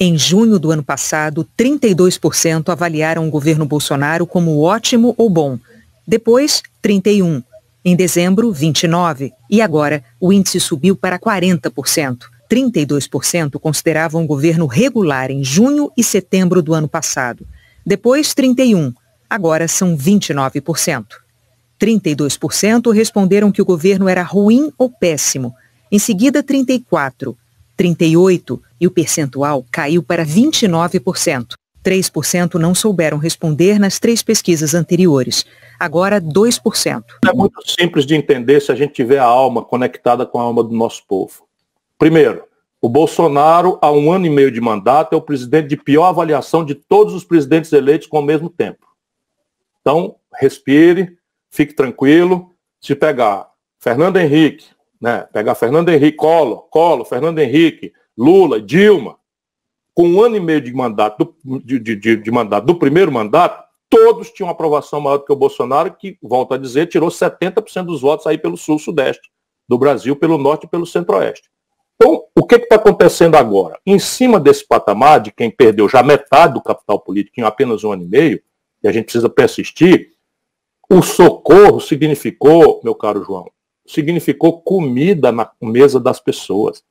Em junho do ano passado, 32% avaliaram o governo Bolsonaro como ótimo ou bom. Depois, 31%. Em dezembro, 29%. E agora, o índice subiu para 40%. 32% consideravam o governo regular em junho e setembro do ano passado. Depois, 31%. Agora são 29%. 32% responderam que o governo era ruim ou péssimo. Em seguida, 34%. 38% e o percentual caiu para 29%. 3% não souberam responder nas 3 pesquisas anteriores. Agora, 2%. É muito simples de entender se a gente tiver a alma conectada com a alma do nosso povo. Primeiro, o Bolsonaro, há 1 ano e meio de mandato, é o presidente de pior avaliação de todos os presidentes eleitos com o mesmo tempo. Então, respire, fique tranquilo. Se pegar Fernando Henrique, pegar Fernando Henrique, Collor, Fernando Henrique, Lula, Dilma, com 1 ano e meio de mandato, do primeiro mandato, todos tinham aprovação maior do que o Bolsonaro, que, volto a dizer, tirou 70% dos votos aí pelo sul-sudeste do Brasil, pelo norte e pelo centro-oeste. Então, o que está acontecendo agora? Em cima desse patamar de quem perdeu já metade do capital político em apenas 1 ano e meio, e a gente precisa persistir, o socorro significou, meu caro João, significou comida na mesa das pessoas.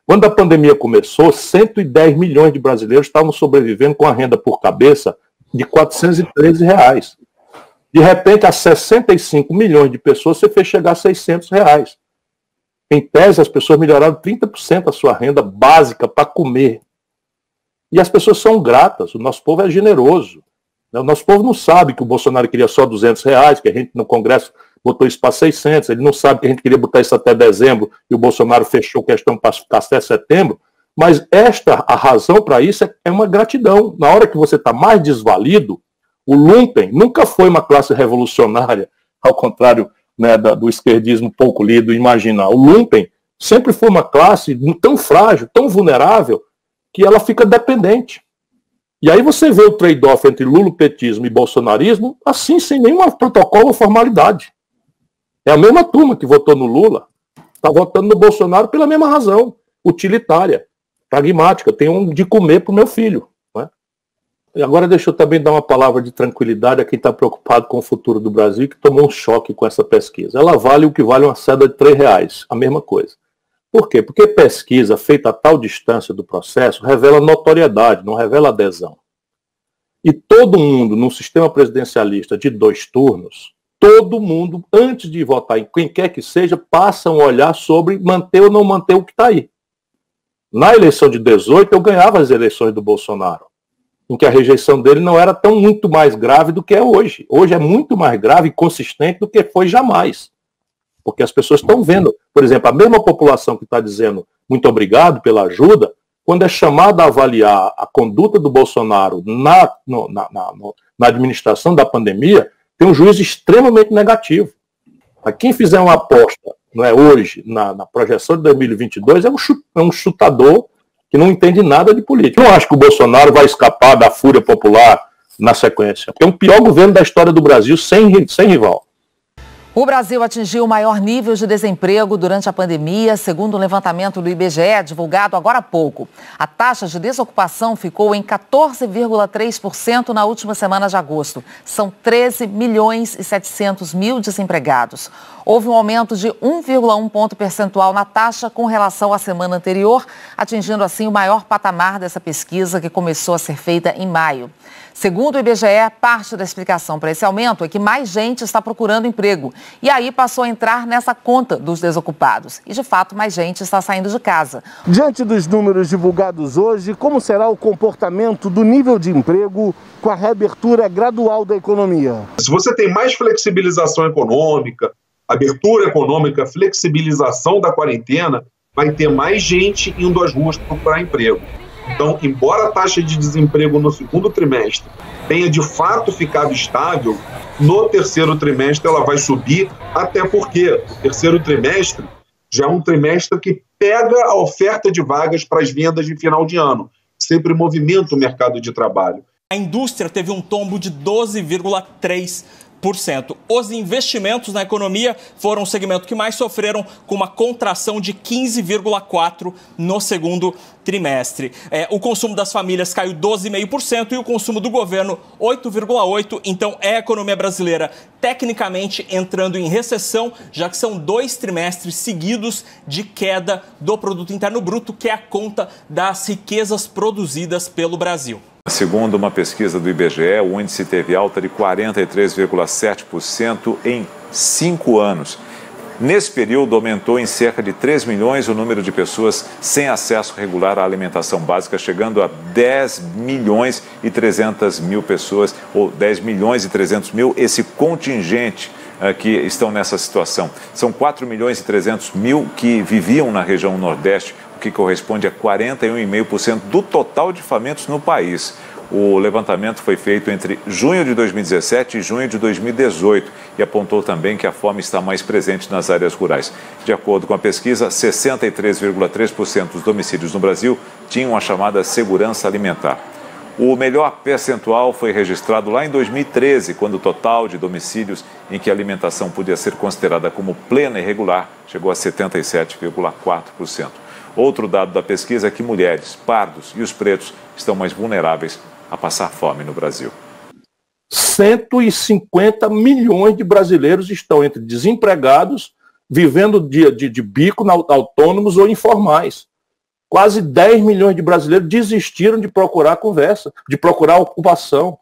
Quando a pandemia começou, 110 milhões de brasileiros estavam sobrevivendo com a renda por cabeça de R$ 413. De repente, a 65 milhões de pessoas, você fez chegar a R$ 600. Em tese, as pessoas melhoraram 30% a sua renda básica para comer. E as pessoas são gratas, o nosso povo é generoso. O nosso povo não sabe que o Bolsonaro queria só R$200, que a gente no Congresso botou isso para 600, ele não sabe que a gente queria botar isso até dezembro e o Bolsonaro fechou questão para ficar até setembro, mas a razão para isso é uma gratidão. Na hora que você está mais desvalido, o lumpen nunca foi uma classe revolucionária, ao contrário do esquerdismo pouco lido e imaginar. O lumpen sempre foi uma classe tão frágil, tão vulnerável, que ela fica dependente. E aí você vê o trade-off entre lulopetismo e bolsonarismo assim, sem nenhum protocolo ou formalidade. É a mesma turma que votou no Lula, está votando no Bolsonaro pela mesma razão, utilitária, pragmática, tem um de comer para o meu filho. E agora deixa eu também dar uma palavra de tranquilidade a quem está preocupado com o futuro do Brasil e que tomou um choque com essa pesquisa. Ela vale o que vale uma cédula de R$3, a mesma coisa. Por quê? Porque pesquisa feita a tal distância do processo revela notoriedade, não revela adesão. E todo mundo, num sistema presidencialista de 2 turnos, todo mundo, antes de votar em quem quer que seja, passa a olhar sobre manter ou não manter o que está aí. Na eleição de 18, eu ganhava as eleições do Bolsonaro, em que a rejeição dele não era tão muito mais grave do que é hoje. Hoje é muito mais grave e consistente do que foi jamais. Porque as pessoas estão vendo, por exemplo, a mesma população que está dizendo muito obrigado pela ajuda, quando é chamada a avaliar a conduta do Bolsonaro na administração da pandemia, tem um juízo extremamente negativo. Quem fizer uma aposta hoje na projeção de 2022 é um chutador que não entende nada de política. Eu não acho que o Bolsonaro vai escapar da fúria popular na sequência. É o pior governo da história do Brasil, sem rival. O Brasil atingiu o maior nível de desemprego durante a pandemia, segundo um levantamento do IBGE, divulgado agora há pouco. A taxa de desocupação ficou em 14,3% na última semana de agosto. São 13 milhões e 700 mil desempregados. Houve um aumento de 1,1 ponto percentual na taxa com relação à semana anterior, atingindo assim o maior patamar dessa pesquisa que começou a ser feita em maio. Segundo o IBGE, parte da explicação para esse aumento é que mais gente está procurando emprego. E aí passou a entrar nessa conta dos desocupados. E, de fato, mais gente está saindo de casa. Diante dos números divulgados hoje, como será o comportamento do nível de emprego com a reabertura gradual da economia? Se você tem mais flexibilização econômica, abertura econômica, flexibilização da quarentena, vai ter mais gente indo às ruas procurar emprego. Então, embora a taxa de desemprego no segundo trimestre tenha de fato ficado estável, no terceiro trimestre ela vai subir, até porque o terceiro trimestre já é um trimestre que pega a oferta de vagas para as vendas de final de ano, sempre movimenta o mercado de trabalho. A indústria teve um tombo de 12,3%. Os investimentos na economia foram o segmento que mais sofreram, com uma contração de 15,4% no segundo trimestre. O consumo das famílias caiu 12,5% e o consumo do governo 8,8%. Então é a economia brasileira tecnicamente entrando em recessão, já que são 2 trimestres seguidos de queda do Produto Interno Bruto, que é a conta das riquezas produzidas pelo Brasil. Segundo uma pesquisa do IBGE, o índice teve alta de 43,7% em 5 anos. Nesse período, aumentou em cerca de 3 milhões o número de pessoas sem acesso regular à alimentação básica, chegando a 10 milhões e 300 mil pessoas, ou 10 milhões e 300 mil, esse contingente que estão nessa situação. São 4 milhões e 300 mil que viviam na região Nordeste, o que corresponde a 41,5% do total de famintos no país. O levantamento foi feito entre junho de 2017 e junho de 2018 e apontou também que a fome está mais presente nas áreas rurais. De acordo com a pesquisa, 63,3% dos domicílios no Brasil tinham a chamada segurança alimentar. O melhor percentual foi registrado lá em 2013, quando o total de domicílios em que a alimentação podia ser considerada como plena e regular chegou a 77,4%. Outro dado da pesquisa é que mulheres, pardos e os pretos estão mais vulneráveis a passar fome no Brasil. 150 milhões de brasileiros estão entre desempregados, vivendo de bico, autônomos ou informais. Quase 10 milhões de brasileiros desistiram de procurar conversa, de procurar ocupação.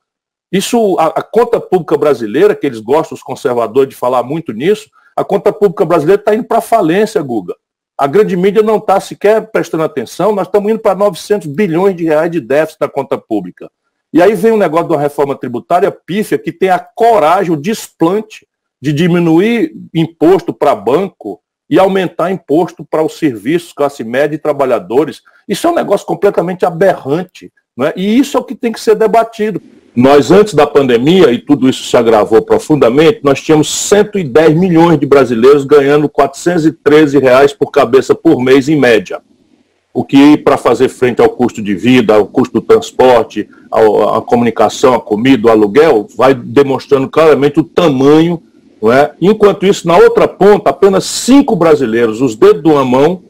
Isso, a conta pública brasileira, que eles gostam, os conservadores, de falar muito nisso, a conta pública brasileira está indo para a falência, Guga. A grande mídia não está sequer prestando atenção, nós estamos indo para 900 bilhões de reais de déficit da conta pública. E aí vem um negócio de uma reforma tributária pífia que tem a coragem, o desplante de diminuir imposto para banco e aumentar imposto para os serviços, classe média e trabalhadores. Isso é um negócio completamente aberrante, não é? E isso é o que tem que ser debatido. Nós, antes da pandemia, e tudo isso se agravou profundamente, nós tínhamos 110 milhões de brasileiros ganhando R$ 413 por cabeça por mês, em média. O que, para fazer frente ao custo de vida, ao custo do transporte, à comunicação, à comida, ao aluguel, vai demonstrando claramente o tamanho, não é? Enquanto isso, na outra ponta, apenas 5 brasileiros, os dedos de uma mão,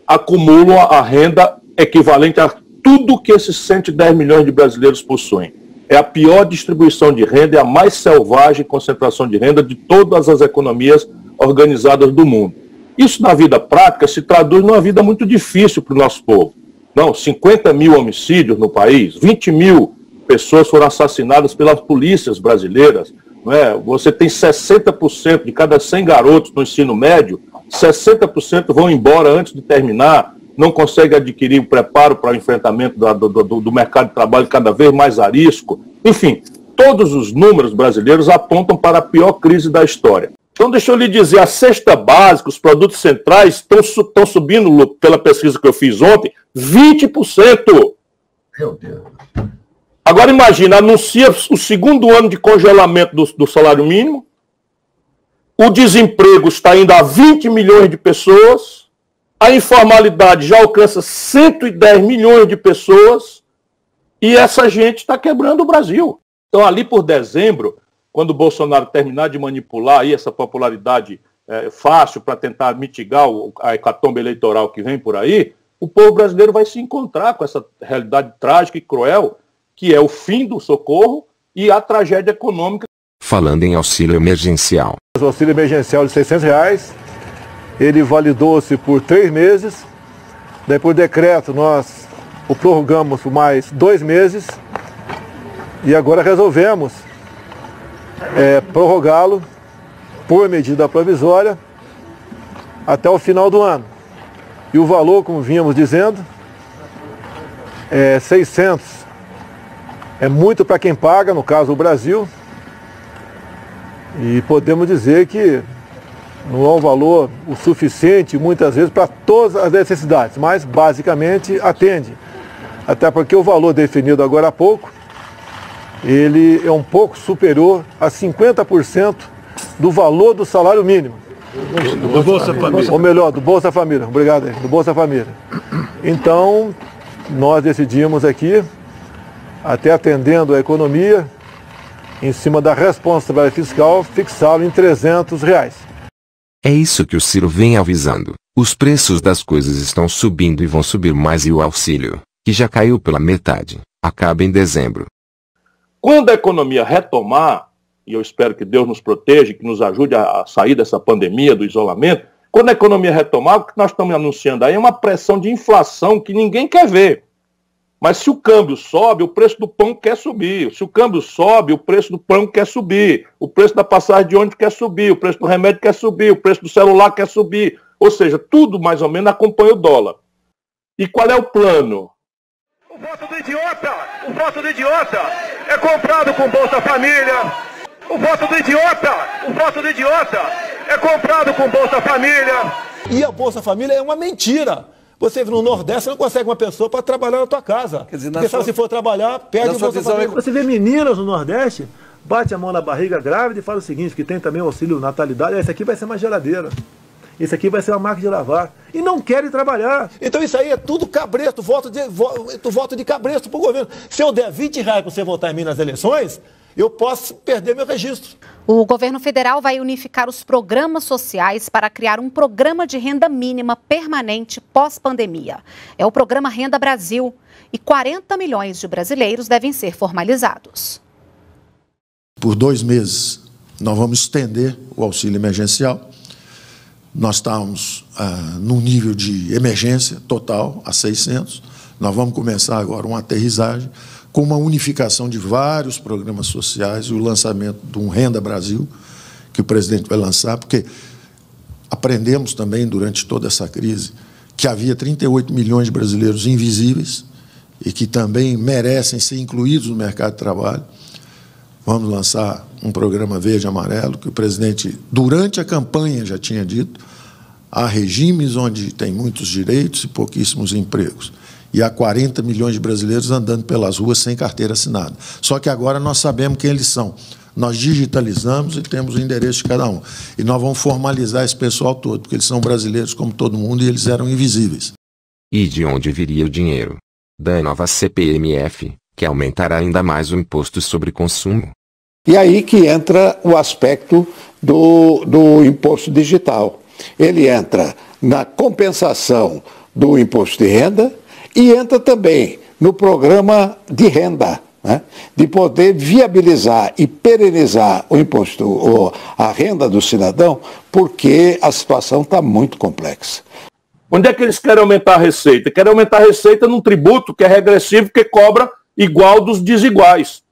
acumulam a renda equivalente a tudo que esses 110 milhões de brasileiros possuem. É a pior distribuição de renda, é a mais selvagem concentração de renda de todas as economias organizadas do mundo. Isso, na vida prática, se traduz numa vida muito difícil para o nosso povo. Não, 50 mil homicídios no país, 20 mil pessoas foram assassinadas pelas polícias brasileiras. Não é? Você tem 60% de cada 100 garotos no ensino médio, 60% vão embora antes de terminar, não consegue adquirir o preparo para o enfrentamento do mercado de trabalho cada vez mais arisco. Enfim, todos os números brasileiros apontam para a pior crise da história. Então, deixa eu lhe dizer, a cesta básica, os produtos centrais estão subindo, pela pesquisa que eu fiz ontem, 20%. Meu Deus. Agora imagina, anuncia o segundo ano de congelamento do salário mínimo, o desemprego está indo a 20 milhões de pessoas, a informalidade já alcança 110 milhões de pessoas e essa gente está quebrando o Brasil. Então, ali por dezembro, quando o Bolsonaro terminar de manipular aí essa popularidade fácil para tentar mitigar a hecatombe eleitoral que vem por aí, o povo brasileiro vai se encontrar com essa realidade trágica e cruel, que é o fim do socorro e a tragédia econômica. Falando em auxílio emergencial. O auxílio emergencial de R$600, ele validou-se por 3 meses, daí por decreto nós o prorrogamos por mais 2 meses e agora resolvemos prorrogá-lo por medida provisória até o final do ano. E o valor, como vínhamos dizendo, é 600. É muito para quem paga, no caso o Brasil, e podemos dizer que não é um valor o suficiente, muitas vezes, para todas as necessidades, mas basicamente atende. Até porque o valor definido agora há pouco, ele é um pouco superior a 50% do valor do salário mínimo. Do Bolsa Família. Ou melhor, do Bolsa Família. Obrigado aí, do Bolsa Família. Então, nós decidimos aqui, até atendendo a economia, em cima da responsabilidade fiscal, fixá-lo em R$300. É isso que o Ciro vem avisando. Os preços das coisas estão subindo e vão subir mais, e o auxílio, que já caiu pela metade, acaba em dezembro. Quando a economia retomar, e eu espero que Deus nos proteja, que nos ajude a sair dessa pandemia, do isolamento, quando a economia retomar, o que nós estamos anunciando aí é uma pressão de inflação que ninguém quer ver. Mas se o câmbio sobe, o preço do pão quer subir. Se o câmbio sobe, o preço do pão quer subir. O preço da passagem de ônibus quer subir. O preço do remédio quer subir. O preço do celular quer subir. Ou seja, tudo mais ou menos acompanha o dólar. E qual é o plano? O voto do idiota! O voto do idiota é comprado com Bolsa Família. O voto do idiota! O voto do idiota é comprado com Bolsa Família. E a Bolsa Família é uma mentira. Você no Nordeste não consegue uma pessoa para trabalhar na tua casa. Quer dizer, porque se for trabalhar, perde o Bolsa Família. Você vê meninas no Nordeste, bate a mão na barriga grávida e fala o seguinte, que tem também o auxílio natalidade, esse aqui vai ser uma geladeira. Esse aqui vai ser uma máquina de lavar. E não querem trabalhar. Então isso aí é tudo cabresto, voto de cabresto para o governo. Se eu der R$20 para você votar em mim nas eleições, eu posso perder meu registro. O governo federal vai unificar os programas sociais para criar um programa de renda mínima permanente pós-pandemia. É o programa Renda Brasil. E 40 milhões de brasileiros devem ser formalizados. Por 2 meses, nós vamos estender o auxílio emergencial. Nós estamos num nível de emergência total, a 600. Nós vamos começar agora uma aterrissagem com uma unificação de vários programas sociais e o lançamento de um Renda Brasil, que o presidente vai lançar, porque aprendemos também, durante toda essa crise, que havia 38 milhões de brasileiros invisíveis e que também merecem ser incluídos no mercado de trabalho. Vamos lançar um programa verde e amarelo, que o presidente, durante a campanha, já tinha dito, há regimes onde tem muitos direitos e pouquíssimos empregos. E há 40 milhões de brasileiros andando pelas ruas sem carteira assinada. Só que agora nós sabemos quem eles são. Nós digitalizamos e temos o endereço de cada um. E nós vamos formalizar esse pessoal todo, porque eles são brasileiros como todo mundo e eles eram invisíveis. E de onde viria o dinheiro? Da nova CPMF, que aumentará ainda mais o imposto sobre consumo. E aí que entra o aspecto do imposto digital. Ele entra na compensação do imposto de renda e entra também no programa de renda, né? De poder viabilizar e perenizar o imposto, a renda do cidadão, porque a situação está muito complexa. Onde é que eles querem aumentar a receita? Querem aumentar a receita num tributo que é regressivo, que cobra igual dos desiguais.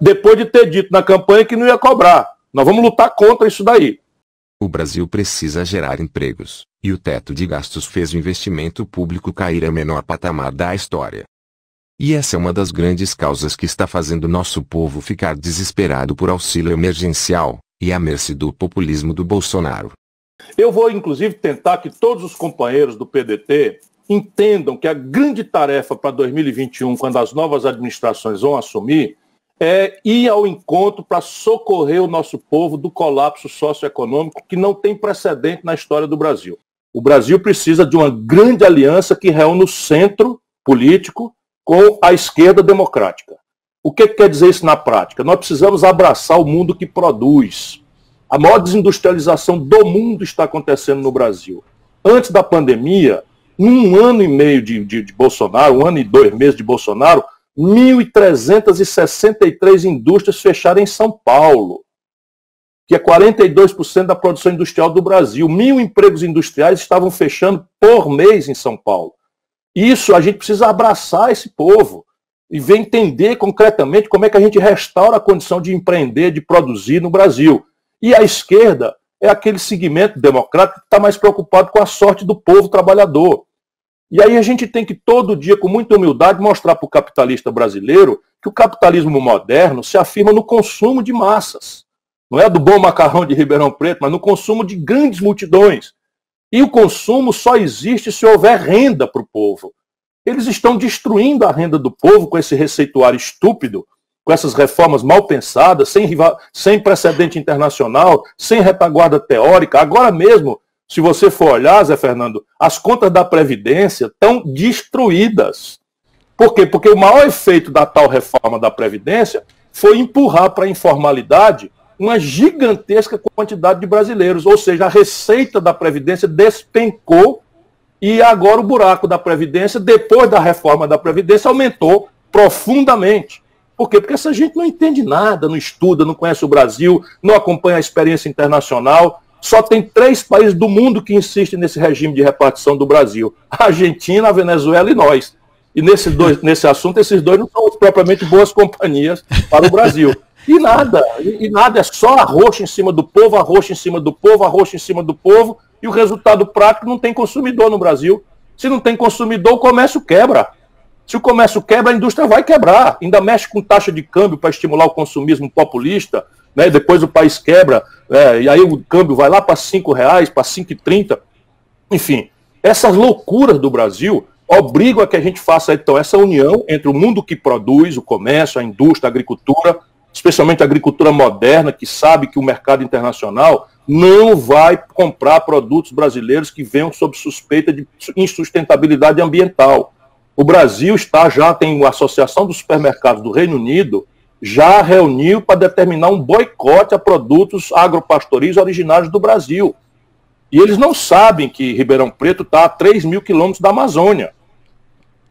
Depois de ter dito na campanha que não ia cobrar. Nós vamos lutar contra isso daí. O Brasil precisa gerar empregos, e o teto de gastos fez o investimento público cair ao menor patamar da história. E essa é uma das grandes causas que está fazendo nosso povo ficar desesperado por auxílio emergencial, e à mercê do populismo do Bolsonaro. Eu vou, inclusive, tentar que todos os companheiros do PDT entendam que a grande tarefa para 2021, quando as novas administrações vão assumir, é ir ao encontro para socorrer o nosso povo do colapso socioeconômico que não tem precedente na história do Brasil. O Brasil precisa de uma grande aliança que reúne o centro político com a esquerda democrática. O que quer dizer isso na prática? Nós precisamos abraçar o mundo que produz. A maior desindustrialização do mundo está acontecendo no Brasil. Antes da pandemia, num ano e meio de Bolsonaro, 1 ano e 2 meses de Bolsonaro, 1.363 indústrias fecharam em São Paulo, que é 42% da produção industrial do Brasil. 1.000 empregos industriais estavam fechando por mês em São Paulo. Isso, a gente precisa abraçar esse povo e ver entender concretamente como é que a gente restaura a condição de empreender, de produzir no Brasil. E a esquerda é aquele segmento democrático que está mais preocupado com a sorte do povo trabalhador. E aí a gente tem que todo dia, com muita humildade, mostrar para o capitalista brasileiro que o capitalismo moderno se afirma no consumo de massas. Não é do bom macarrão de Ribeirão Preto, mas no consumo de grandes multidões. E o consumo só existe se houver renda para o povo. Eles estão destruindo a renda do povo com esse receituário estúpido, com essas reformas mal pensadas, sem precedente internacional, sem retaguarda teórica. Agora mesmo, se você for olhar, Zé Fernando, as contas da Previdência estão destruídas. Por quê? Porque o maior efeito da tal reforma da Previdência foi empurrar para a informalidade uma gigantesca quantidade de brasileiros. Ou seja, a receita da Previdência despencou e agora o buraco da Previdência, depois da reforma da Previdência, aumentou profundamente. Por quê? Porque essa gente não entende nada, não estuda, não conhece o Brasil, não acompanha a experiência internacional. Só tem 3 países do mundo que insistem nesse regime de repartição do Brasil: a Argentina, a Venezuela e nós. E nesse assunto, esses 2 não são propriamente boas companhias para o Brasil. E nada, é só arroxo em cima do povo, arroxo em cima do povo, arroxo em cima do povo, e o resultado prático: não tem consumidor no Brasil. Se não tem consumidor, o comércio quebra. Se o comércio quebra, a indústria vai quebrar. Ainda mexe com taxa de câmbio para estimular o consumismo populista, né? Depois o país quebra, e aí o câmbio vai lá para R$5, para R$5,30. Enfim, essas loucuras do Brasil obrigam a que a gente faça, então, essa união entre o mundo que produz, o comércio, a indústria, a agricultura, especialmente a agricultura moderna, que sabe que o mercado internacional não vai comprar produtos brasileiros que venham sob suspeita de insustentabilidade ambiental. O Brasil tem a Associação dos Supermercados do Reino Unido, já reuniu para determinar um boicote a produtos agropastoris originários do Brasil. E eles não sabem que Ribeirão Preto está a 3.000 quilômetros da Amazônia.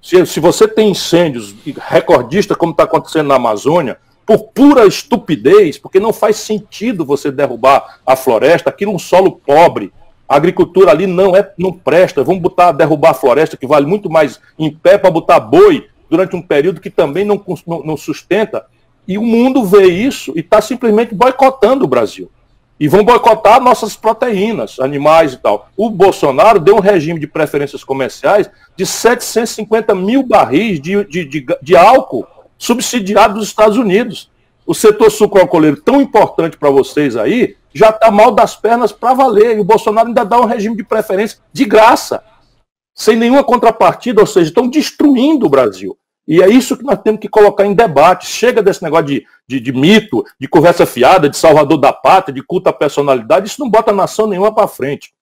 Se você tem incêndios recordistas, como está acontecendo na Amazônia, por pura estupidez, porque não faz sentido você derrubar a floresta, aquilo é um solo pobre, a agricultura ali não presta, vamos derrubar a floresta, que vale muito mais em pé, para botar boi durante um período que também não sustenta, e o mundo vê isso e está simplesmente boicotando o Brasil. E vão boicotar nossas proteínas, animais e tal. O Bolsonaro deu um regime de preferências comerciais de 750 mil barris de álcool subsidiado dos Estados Unidos. O setor sucroalcooleiro, tão importante para vocês aí, já está mal das pernas para valer. E o Bolsonaro ainda dá um regime de preferência de graça, sem nenhuma contrapartida, ou seja, estão destruindo o Brasil. E é isso que nós temos que colocar em debate. Chega desse negócio de mito, de conversa fiada, de salvador da pátria, de culto à personalidade. Isso não bota nação nenhuma para frente.